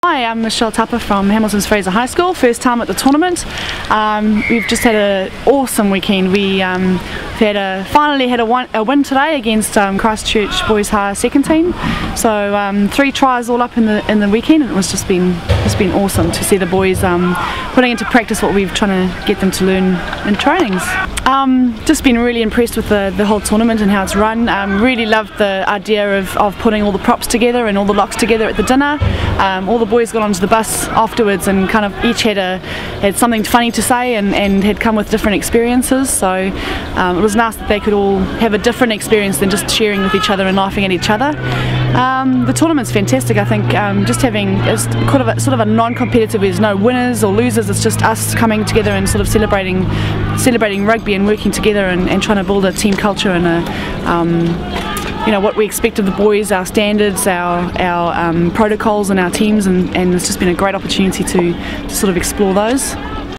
Hi, I'm Michelle Tupper from Hamilton's Fraser High School, first time at the tournament. We've just had an awesome weekend. We finally had a win today against Christchurch Boys High second team. So 3 tries all up in the weekend, and it's been awesome to see the boys putting into practice what we've trying to get them to learn in trainings. Just been really impressed with the whole tournament and how it's run. Really loved the idea of putting all the props together and all the locks together at the dinner. All the boys got onto the bus afterwards and kind of each had something funny to say and had come with different experiences, so it was nice that they could all have a different experience than just sharing with each other and laughing at each other. The tournament's fantastic. I think just having sort of a non-competitive, there's no winners or losers, it's just us coming together and sort of celebrating rugby and working together and trying to build a team culture and what we expect of the boys, our standards, our protocols and our teams, and it's just been a great opportunity to sort of explore those.